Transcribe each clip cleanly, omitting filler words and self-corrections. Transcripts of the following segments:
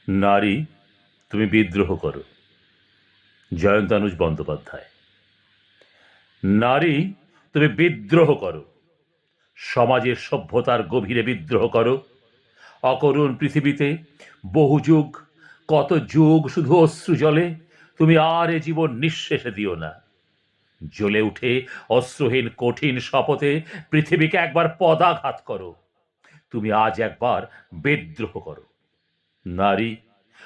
নারী, তুমি বিদ্রোহ করো। জয়ন্তানুজ বন্দ্যোপাধ্যায়। নারী, তুমি বিদ্রোহ করো। সমাজের সভ্যতার গভীরে বিদ্রোহ করো। অকরুণ পৃথিবীতে বহু যুগ, কত যুগ শুধু অশ্রু জলে, তুমি আর এ জীবন নিঃশেষে দিও না। জ্বলে উঠে অশ্রুহীন কঠিন শপথে পৃথিবীকে একবার পদাঘাত করো। তুমি আজ একবার বিদ্রোহ করো। নারী,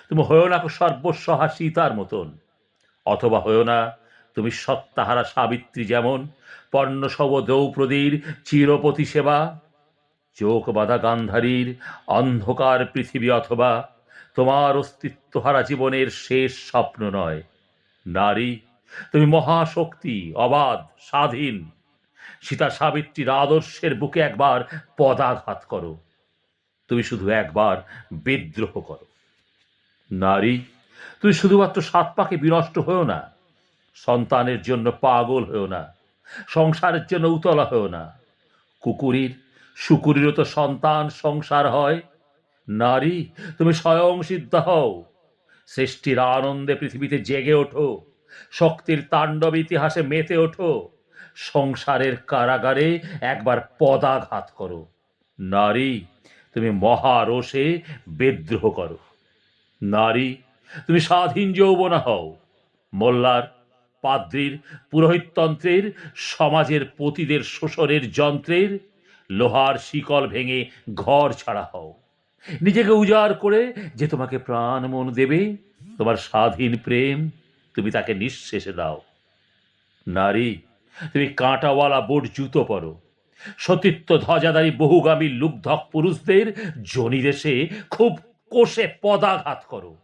তুমি হয়েও না সর্বস্বহা সীতার মতন, অথবা হয়েও না তুমি সত্তাহারা সাবিত্রী, যেমন পর্ণশব দ্রৌপদীর চিরপতি সেবা, চোখ বাঁধা গান্ধারীর অন্ধকার পৃথিবী, অথবা তোমার অস্তিত্বহারা জীবনের শেষ স্বপ্ন নয়। নারী, তুমি মহাশক্তি, অবাধ, স্বাধীন। সীতা সাবিত্রীর আদর্শের বুকে একবার পদাঘাত করো। তুমি শুধু একবার বিদ্রোহ করো। নারী, তুমি শুধুমাত্র সাত পাকে বিনষ্ট হয়েও না, সন্তানের জন্য পাগল হয়েও না, সংসারের জন্য উতলা হয়েও না। কুকুরের শুকুরেরও তো সন্তান সংসার হয়। নারী, তুমি স্বয়ং সিদ্ধ হও। সৃষ্টির আনন্দে পৃথিবীতে জেগে ওঠো। শক্তির তাণ্ডব ইতিহাসে মেতে ওঠো। সংসারের কারাগারে একবার পদাঘাত করো। নারী, তুমি মহারোষে বিদ্রোহ করো। নারী, তুমি স্বাধীন যৌবনা হও। মোল্লার, পাদ্রির, পুরোহিততন্ত্রের, সমাজের পতিদের শোষণের যন্ত্রের লোহার শিকল ভেঙে ঘর ছাড়া হও। নিজেকে উজাড় করে যে তোমাকে প্রাণ মন দেবে, তোমার স্বাধীন প্রেম, তুমি তাকে নিঃশেষে দাও। নারী, তুমি কাঁটাওয়ালা বোট জুতো পরো। সতীত্ব ধ্বজাধারী বহুগামী লুব্ধক পুরুষদের জনিদেশে খুব কোষে পদাঘাত করো।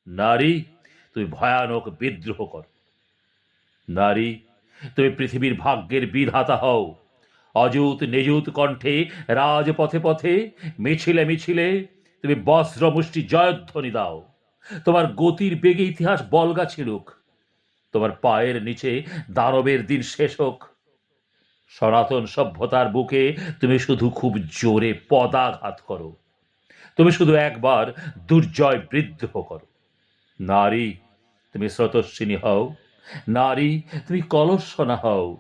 নারী, তুমি ভয়ানক বিদ্রোহ করো। নারী, তুমি পৃথিবীর ভাগ্যের বিধাতা হও। অযুত নিযুত কণ্ঠে রাজপথে পথে মিছিলে মিছিলে তুমি বজ্র মুষ্টি জয়ধ্বনি দাও। তোমার গতির বেগে ইতিহাস বলগা ছিলুক। তোমার পায়ের নিচে দানবের দিন শেষ হোক। সনাতন সভ্যতার বুকে তুমি শুধু খুব জোরে পদাঘাত করো। তুমি শুধু একবার দুর্জয় বিদ্রোহ করো। নারী, তুমি স্রোতস্বিনী হও। নারী, তুমি কলস্বনা হও।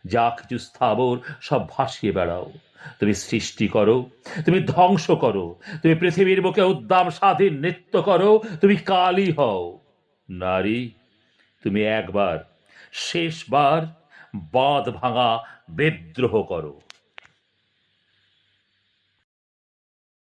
যা কিছু স্থাবর সব ভাসিয়ে বেড়াও। তুমি সৃষ্টি করো, তুমি ধ্বংস করো, তুমি পৃথিবীর বুকে উদ্দাম স্বাধীন নৃত্য করো। তুমি কালী হও। নারী, তুমি একবার, শেষবার বাঁধ ভাঙা বিদ্রোহ করো।